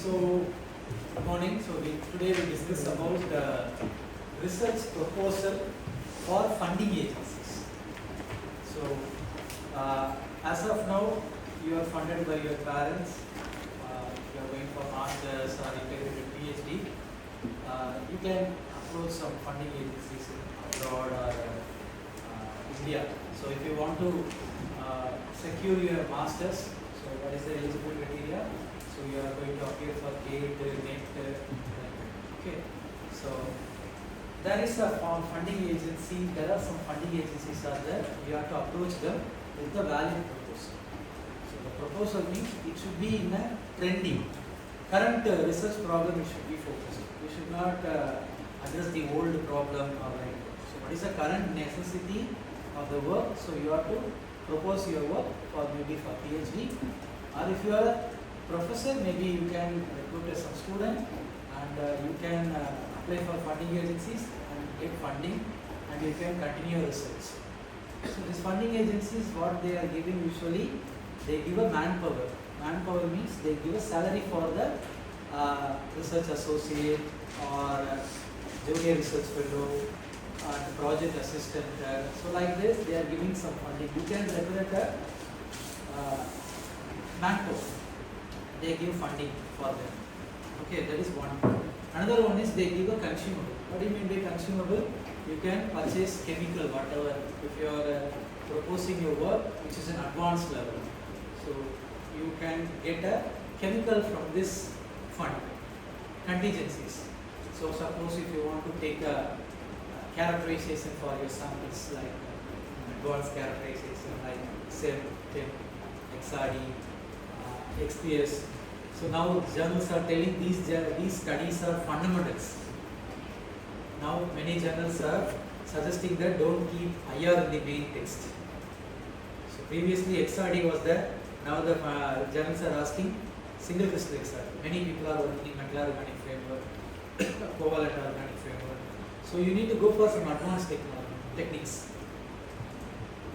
So, good morning. So, today we discuss about research proposal for funding agencies. So, as of now, you are funded by your parents. If you are going for masters or integrated PhD, you can approach some funding agencies abroad or India. So, if you want to secure your masters, so what is the eligible criteria? So you are going to appear for GATE, NET, okay. So there is a funding agency. There are some funding agencies are there. You have to approach them with the valid proposal. So the proposal means it should be in a trendy, current research problem. It should be focused. You should not address the old problem or like. So what is the current necessity of the work? So you have to propose your work for maybe for PhD, or if you are a professor, maybe you can recruit some student and you can apply for funding agencies and get funding, and you can continue research. So these funding agencies, what they are giving usually, they give a manpower. Manpower means they give a salary for the research associate or junior research fellow and project assistant. So like this, they are giving some funding. You can regulate a manpower. They give funding for them. Okay, that is one. Another one is they give a consumable. What do you mean by consumable? You can purchase chemical, whatever. If you are proposing your work, which is an advanced level, so you can get a chemical from this fund. Contingencies. So suppose if you want to take a characterization for your samples, like advanced characterization, like SEM, TEM, XRD, XPS. So now journals are telling these studies are fundamentals. Now many journals are suggesting that don't keep IR in the main text. So previously XRD was there. Now the journals are asking single crystal XRD. Many people are working in metal organic framework, covalent organic framework. So you need to go for some advanced techniques.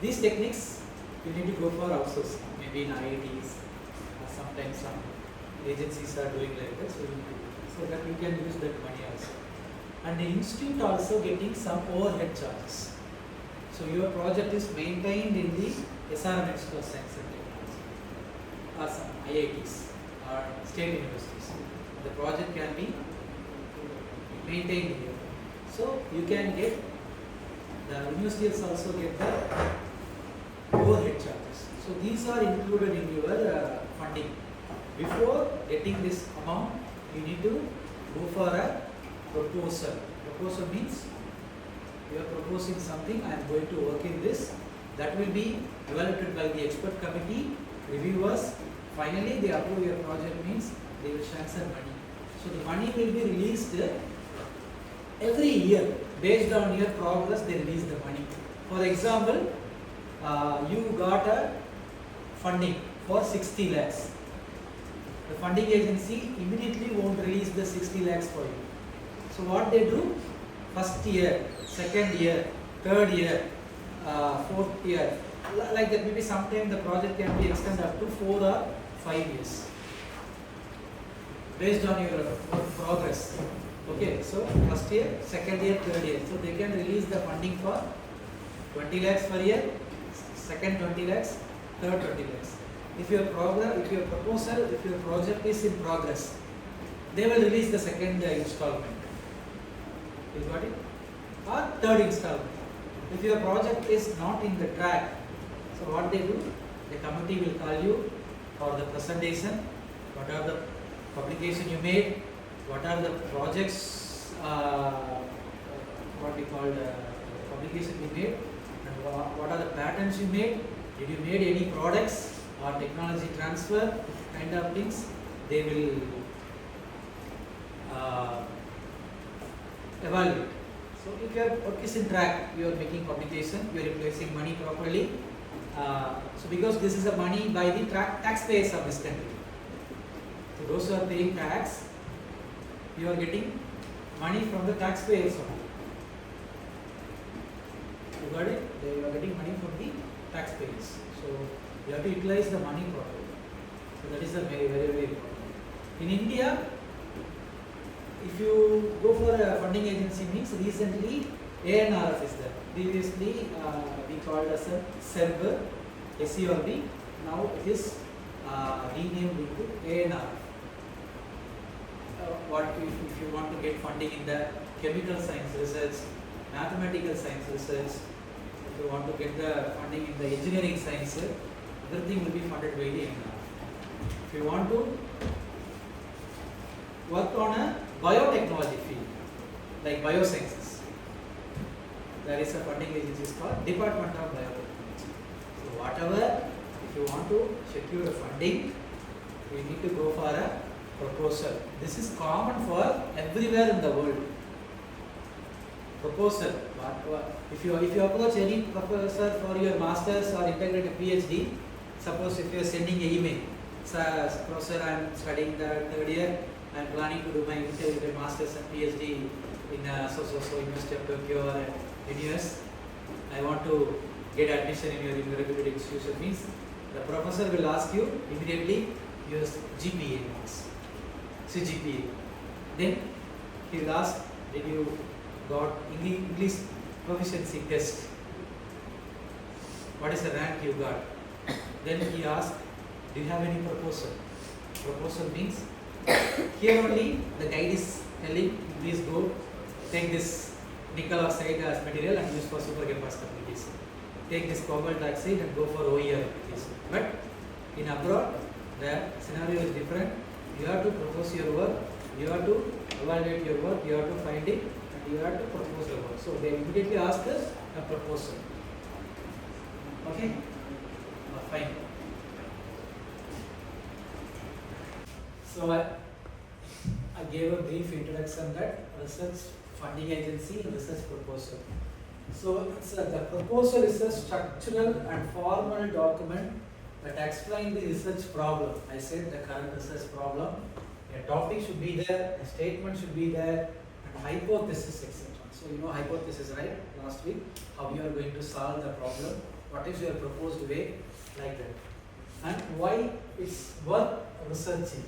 These techniques you need to go for outsourcing, maybe in IITs. Sometimes some agencies are doing like that, so that you can use that money also. And the institute also getting some overhead charges. So your project is maintained in the SRM Institute of Science and Technology or some IITs or state universities. The project can be maintained here. So you can get, the universities also get the overhead charges. So these are included in your funding. Before getting this amount, you need to go for a proposal. Proposal means you are proposing something, I am going to work in this. That will be evaluated by the expert committee, reviewers. Finally, they approve your project, means they will sanction money. So the money will be released every year. Based on your progress, they release the money. For example, you got a funding for 60 lakhs. The funding agency immediately won't release the 60 lakhs for you. So what they do, first year, second year, third year, fourth year, like that, maybe sometime the project can be extended up to 4 or 5 years based on your progress. Okay, so first year, second year, third year. So they can release the funding for 20 lakhs per year, second 20 lakhs, third 20 lakhs. If your program, if your proposal, if your project is in progress, they will release the second installment. You got it? Or third installment. If your project is not in the track, so what they do? The committee will call you for the presentation. What are the publication you made? What are the projects? What we call publication you made? And what are the patents you made? Did you made any products or technology transfer kind of things? They will evaluate. So if your work is in track, you are making publication, you are replacing money properly. So because this is the money by the taxpayers of this country. So those who are paying tax, you are getting money from the taxpayers only. You got it? You are getting money from the taxpayers. So you have to utilize the money properly. So that is a very, very, very important. In India, if you go for a funding agency means recently ANRF is there. Previously we called as a SERB, SERB. Now it is renamed into ANRF. What if you want to get funding in the chemical science research, mathematical science research, if you want to get the funding in the engineering science, everything will be funded by the ANRF. If you want to work on a biotechnology field, like biosciences, there is a funding agency called Department of Biotechnology. So whatever, if you want to secure a funding, you need to go for a proposal. This is common for everywhere in the world. Proposal. If you approach any professor for your masters or integrated PhD, suppose if you are sending an email, sir, professor, I am studying the third year, I am planning to do my integrated masters and PhD in so University of Tokyo or US. I want to get admission in your reputed institution. Means the professor will ask you immediately your GPA marks. CGPA. Then he will ask, did you got English proficiency test? What is the rank you got? Then he asks, do you have any proposal? Proposal means here only the guide is telling, please go take this nickel oxide as material and use for supercapacitor application. Take this cobalt oxide and go for OER application. But in abroad, the scenario is different. You have to propose your work, you have to evaluate your work, you have to find it, and you have to propose your work. So they immediately ask us a proposal. Okay? Fine. So I gave a brief introduction that research funding agency and research proposal. So the proposal is a structural and formal document that explains the research problem. I said the current research problem. A topic should be there, a statement should be there, and hypothesis, etc. So you know hypothesis, right? Last week, how you are going to solve the problem, what is your proposed way, like that, and why it's worth researching.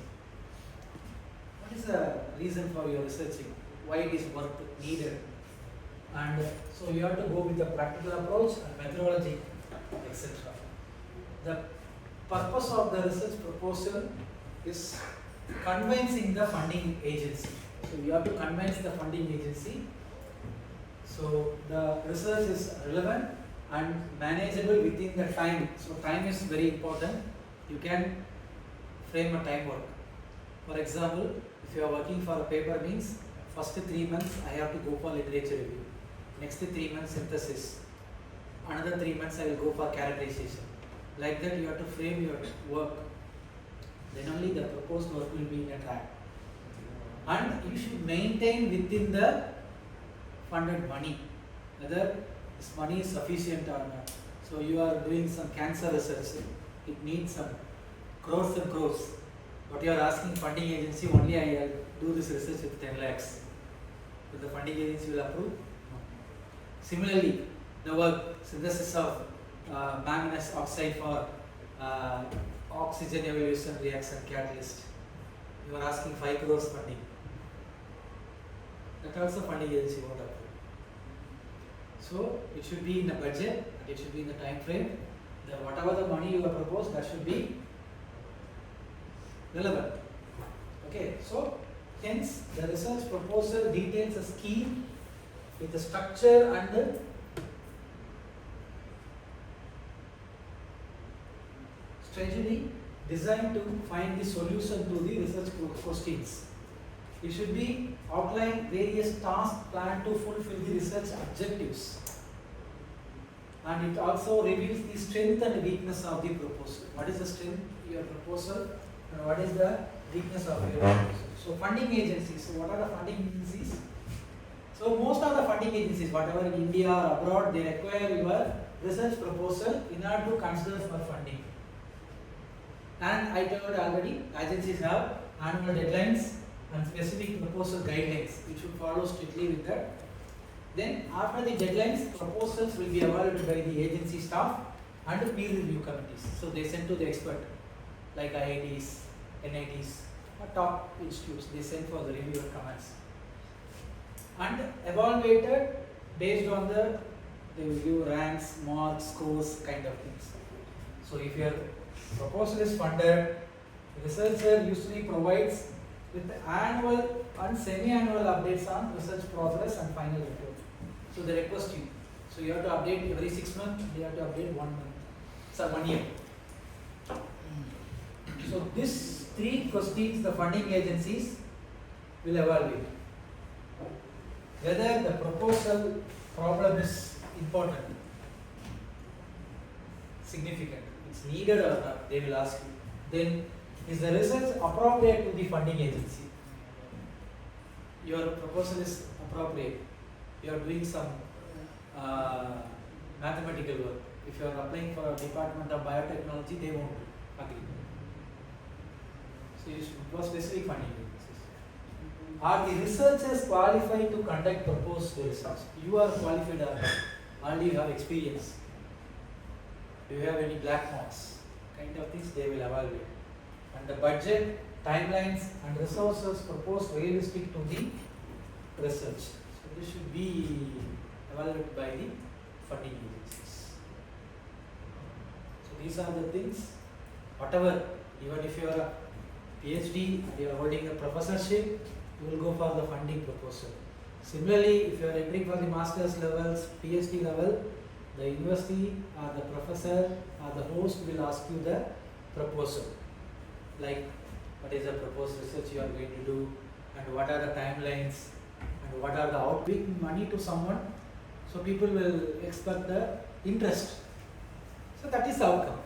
What is the reason for your researching? Why it is worth needed? And so you have to go with the practical approach and methodology, etc. The purpose of the research proposal is convincing the funding agency. So you have to convince the funding agency. So the research is relevant and manageable within the time. So time is very important. You can frame a time work. For example, if you are working for a paper means first 3 months I have to go for literature review. Next 3 months synthesis. Another 3 months I will go for characterization. Like that you have to frame your work. Then only the proposed work will be in a track. And you should maintain within the funded money, whether this money is sufficient or not. So you are doing some cancer research, it needs some crores and crores. But you are asking funding agency, only I will do this research with 10 lakhs. So the funding agency will approve? No. Similarly, the work synthesis of manganese oxide for oxygen evolution reaction catalyst. You are asking 5 crores funding. That also funding agency won't approve. So it should be in a budget, and it should be in the time frame. That whatever the money you have proposed, that should be relevant. Okay, so hence the research proposal details a scheme with the structure and the strategy designed to find the solution to the research questions. It should be outline various tasks planned to fulfill the research objectives. And it also reveals the strength and weakness of the proposal. What is the strength of your proposal and what is the weakness of your proposal? So funding agencies. So what are the funding agencies? So most of the funding agencies, whatever in India or abroad, they require your research proposal in order to consider for funding. And I told already, agencies have annual deadlines and specific proposal guidelines. You should follow strictly with that. Then after the deadlines, proposals will be evaluated by the agency staff and peer review committees. So they send to the expert like IITs, NITs top institutes, they send for the review and comments. And evaluated based on they will give ranks, marks, scores, kind of things. So if your proposal is funded, the researcher usually provides with annual and semi-annual updates on research progress and final report. So they request you. So you have to update every 6 months, you have to update 1 month. So 1 year. So these 3 questions the funding agencies will evaluate. Whether the proposal problem is important, significant, it's needed or not, they will ask you. Then, is the research appropriate to the funding agency? Your proposal is appropriate. You are doing some mathematical work. If you are applying for a department of biotechnology, they won't agree. So you should go specific funding agencies. Are the researchers qualified to conduct proposed research? You are qualified or not? Already you have experience. Do you have any black marks? Kind of things they will evaluate. And the budget, timelines and resources proposed realistic to the research. So this should be evaluated by the funding agencies. So these are the things, whatever, even if you are a PhD and you are holding a professorship, you will go for the funding proposal. Similarly, if you are entering for the master's levels, PhD level, the university or the professor or the host will ask you the proposal. Like what is the proposed research you are going to do, and what are the timelines, and what are the outputting money to someone. So people will expect the interest. So that is the outcome.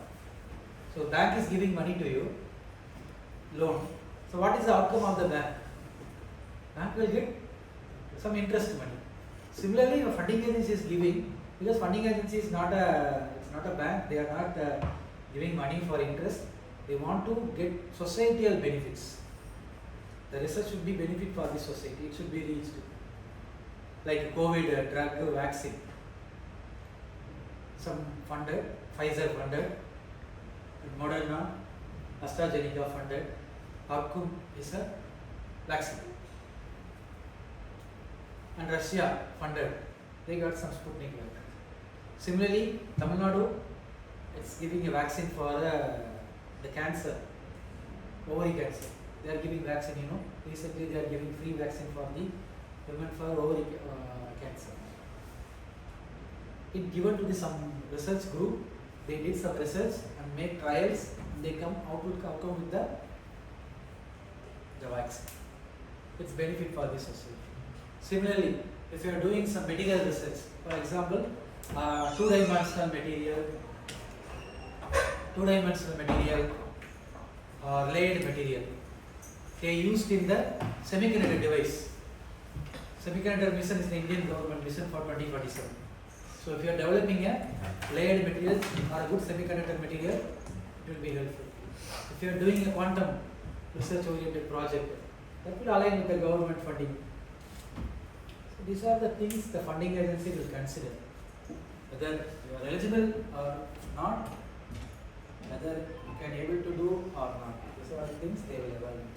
So bank is giving money to you, loan. So what is the outcome of the bank? Bank will get some interest money. Similarly, a funding agency is giving, because funding agency is not a bank. They are not giving money for interest. They want to get societal benefits. The research should be benefit for the society. It should be reached. Like COVID drug vaccine. Some funded, Pfizer funded, Moderna, AstraZeneca funded, Arcum is a vaccine. And Russia funded. They got some Sputnik vaccine. Similarly, Tamil Nadu is giving a vaccine for the cancer, ovary cancer. They are giving vaccine, recently they are giving free vaccine for the women for ovary cancer. It given to some research group, they did some research and make trials, and they come with the vaccine. It's benefit for the society. Similarly, if you are doing some material research, for example, two-dimensional material or layered material, they used in the semiconductor device. Semiconductor mission is the Indian government mission for 2047. So if you are developing a layered material or a good semiconductor material, it will be helpful. If you are doing a quantum research-oriented project, that will align with the government funding. So these are the things the funding agency will consider. Whether you are eligible or not, whether you can able to do or not. These are the things they will evaluate.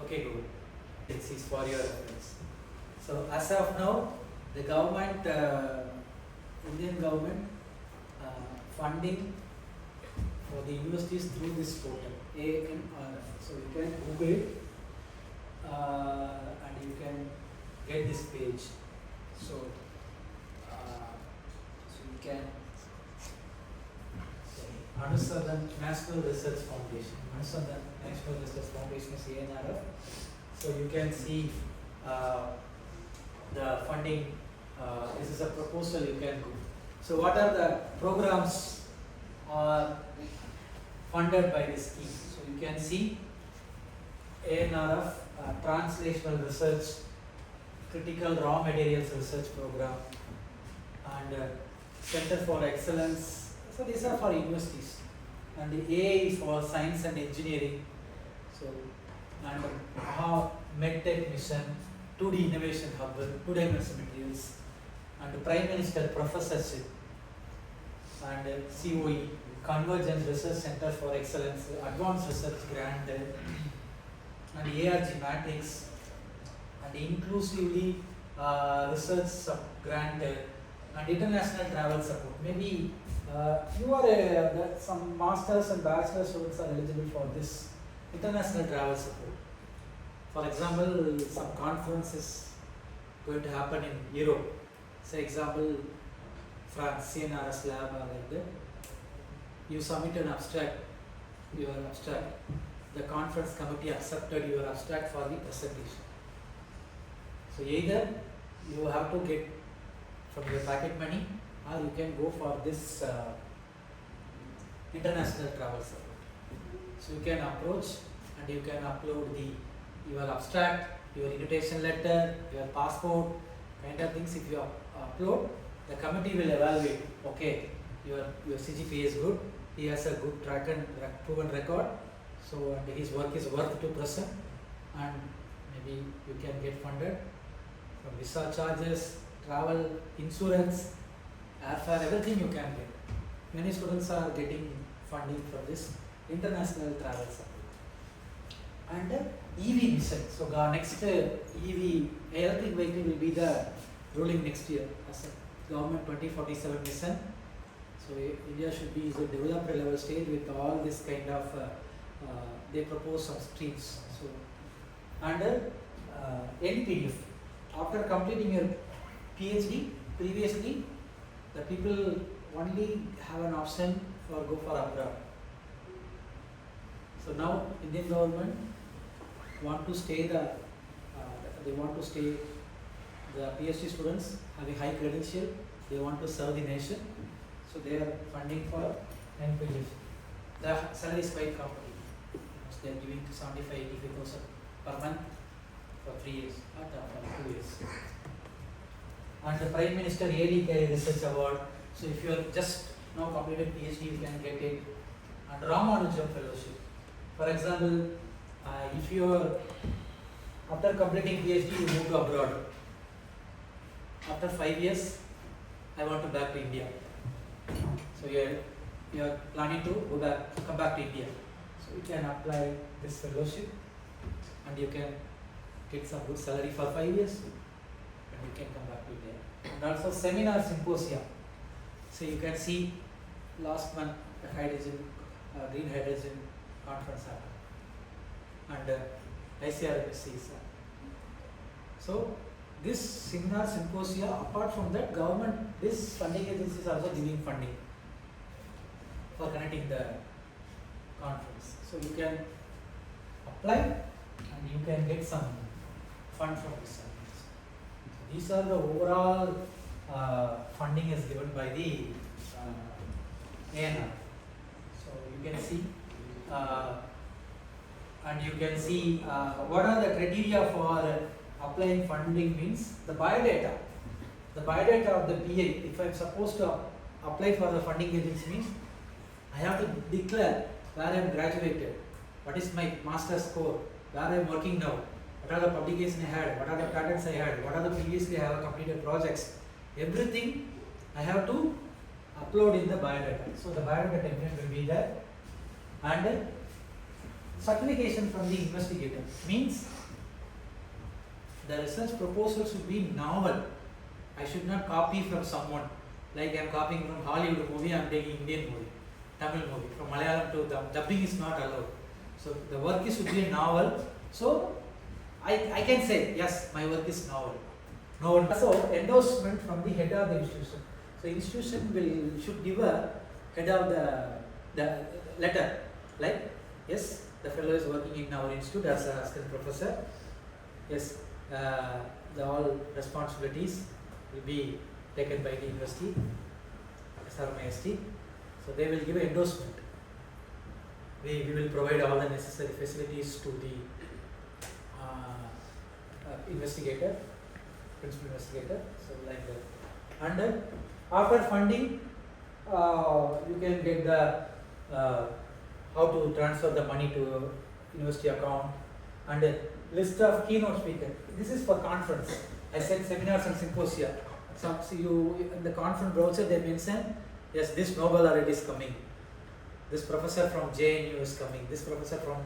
Okay, good. This is for your reference. So as of now, the government, Indian government, funding for the universities through this portal, ANRF. So you can Google it and you can get this page. So you can Anusandan National Research Foundation. Anusandan National Research Foundation is ANRF. So you can see the funding. This is a proposal you can go. So what are the programs funded by this scheme? So you can see ANRF Translational Research, Critical Raw Materials Research Program, and Center for Excellence. So these are for universities, and the A is for Science and Engineering. So and MedTech Mission, 2D Innovation Hub, 2-dimensional materials, and Prime Minister Professorship, and COE, Convergence Research Center for Excellence, Advanced Research Grant, and ARG matrix, and inclusively research grant and international travel support. Maybe you are some masters and bachelor students are eligible for this international travel support. For example, some conference is going to happen in Europe. Say example, France, ANRF lab or like that. You submit an abstract, your abstract. The conference committee accepted your abstract for the presentation. So either you have to get from your pocket money, or you can go for this international travel support. So you can approach and you can upload your abstract, your invitation letter, your passport, kind of things. If you upload, the committee will evaluate. Okay, your CGPA is good. He has a good track and proven record. So and his work is worth to present, and maybe you can get funded from visa charges, travel, insurance, airfare, everything you can get. Many students are getting funding for this international travel support. And EV mission. So next EV electric vehicle will be the ruling next year as a government 2047 mission. So India should be the developer level stage with all this kind of they propose some streams. So under NPDF, after completing your PhD, previously the people only have an option for go for abroad. So now Indian government want to stay they want to stay the PhD students having high credential. They want to serve the nation. So they are funding for NPDF. The salary is quite competitive. They are giving 75,000-80,000 per month for 3 years, not for 2 years. And the Prime Minister Yearly Career Research Award. So if you are just now completed PhD, you can get it. And Ramanujam Fellowship. For example, if you are after completing PhD, you move to abroad. After 5 years, I want to back to India. So you are planning to come back to India. So you can apply this fellowship, and you can get some good salary for 5 years, and you can come back to India. And also seminar symposia. So you can see last month the green hydrogen conference happened, and ICRMC is so this seminar symposia. Apart from that, government, this funding agency is also giving funding for connecting the conference. So you can apply and you can get some fund from this service. So these are the overall funding is given by the ANRF. So you can see and you can see what are the criteria for applying funding means the biodata. The biodata of the PA, if I am supposed to apply for the funding agency means I have to declare where I am graduated, what is my master's score, where I am working now, what are the publications I had, what are the patents I had, what are the previously I have completed projects. Everything I have to upload in the biodata. So the biodata template will be there. And certification from the investigator means the research proposal should be novel. I should not copy from someone. Like I am copying from Hollywood movie, I am taking Indian movie, Tamil movie. From Malayalam to dubbing is not allowed. So the work should be novel. So I can say, yes, my work is novel. So endorsement from the head of the institution. So institution should give a head of the letter. Like, yes, the fellow is working in our institute as an assistant professor. Yes, the all responsibilities will be taken by the university, SRMIST. So they will give an endorsement. We will provide all the necessary facilities to the investigator, principal investigator. So like that. And after funding, you can get the how to transfer the money to university account, and a list of keynote speakers. This is for conference. I said seminars and symposia. So you in the conference brochure they mention, yes, this Nobel laureate is coming. This professor from JNU is coming. This professor from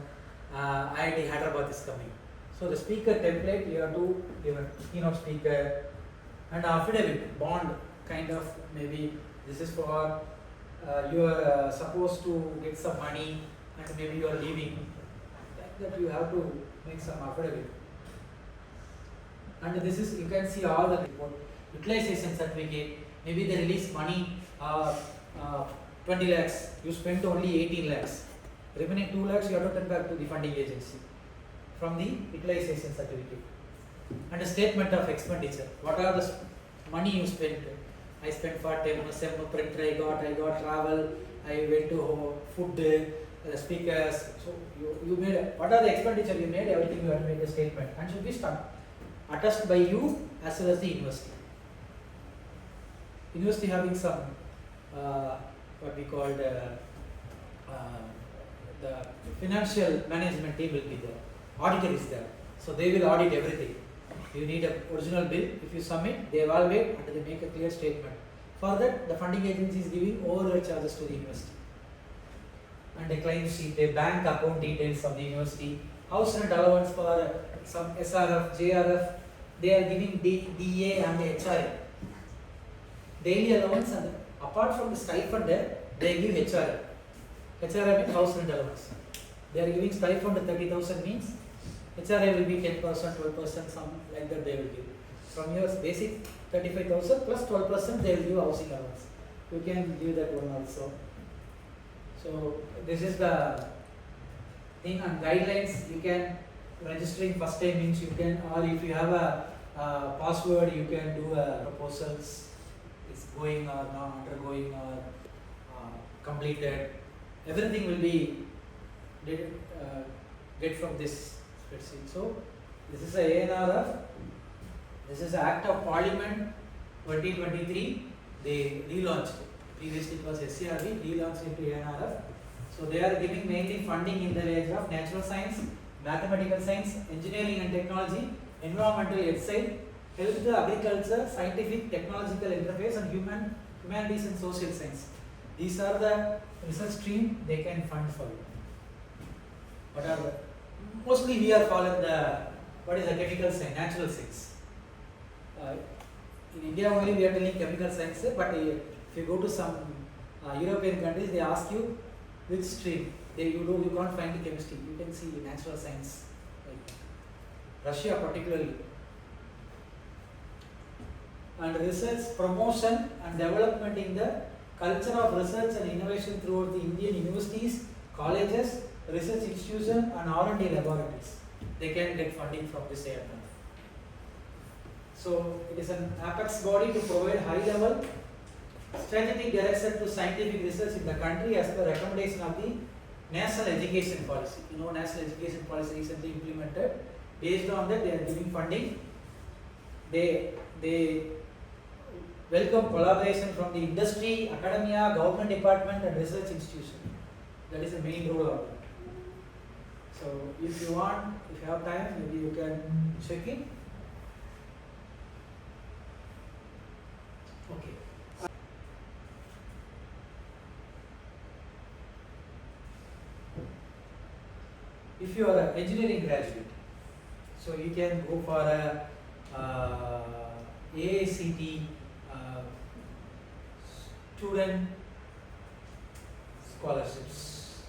IIT Hyderabad is coming. So the speaker template, you have to give a keynote speaker and affidavit, bond kind of, maybe this is for you are supposed to get some money and maybe you are leaving, like that you have to make some affidavit. And this is, you can see all the report, utilization certificate, maybe they release money 20 lakhs, you spent only 18 lakhs. Remaining 2 lakhs you have to turn back to the funding agency from the utilization certificate. And a statement of expenditure. What are the money you spent? I spent for sem printer, I got travel, I went to food, speakers. So you made, what are the expenditure you made, everything you have to make a statement and should be attested by you as well as the university. University having some what we call the financial management team will be there, auditor is there, so they will audit everything. You need an original bill, if you submit, they evaluate and they make a clear statement. For that, the funding agency is giving overhead charges to the university. And a claim sheet, a bank account details of the university, house rent allowance for some SRF, JRF, they are giving DA and HRA. Daily allowance, and apart from the stipend, they give HRA. HRA means house rent allowance. They are giving stipend 30,000 means HRA will be 10%, 12%, some like that they will give. From your basic 35,000 plus 12% they will give housing allowance. You can give that one also. So this is the thing and guidelines. You can, registering first time means you can, or if you have a password you can do proposals, it's going or not, undergoing or completed. Everything will be get from this spreadsheet. So this is a ANRF. This is Act of Parliament 2023. They relaunched. Previously it was SCRB, relaunched into ANRF. So they are giving mainly funding in the range of natural science, mathematical science, engineering and technology, environmental health, agriculture, scientific, technological interface, and humanities and social science. These are the research stream they can fund for you. What are the? Mostly we are following the, what is the chemical science, natural science. In India only we are telling chemical science, but if you go to some European countries, they ask you which stream. You can't find the chemistry. You can see natural science, like Russia particularly. And research promotion and development in the culture of research and innovation throughout the Indian universities, colleges, research institutions and R&D laboratories. They can get funding from this ANRF. So it is an apex body to provide high level strategic direction to scientific research in the country as per recommendation of the National Education Policy. You know, National Education Policy recently implemented. Based on that, they are giving funding. They welcome collaboration from the industry, academia, government department and research institution. That is the main role of that. So if you want, if you have time, maybe you can check it. Okay. If you are an engineering graduate, so you can go for a AICT student scholarships.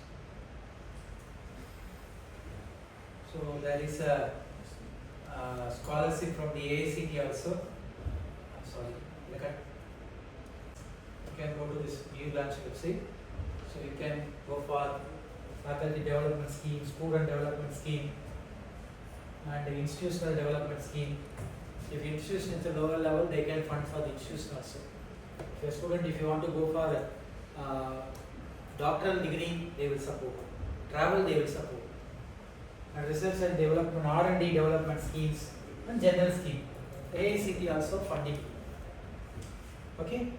So there is a scholarship from the AICT also. I'm sorry, look at. You can go to this new launch website. So you can go for faculty development scheme, student development scheme, and the institutional development scheme. If institution is a lower level, they can fund for the institution also. If you're a student, if you want to go for a doctoral degree, they will support. Travel, they will support. And research and development, R&D development schemes, and general scheme. AICT also funding. Okay.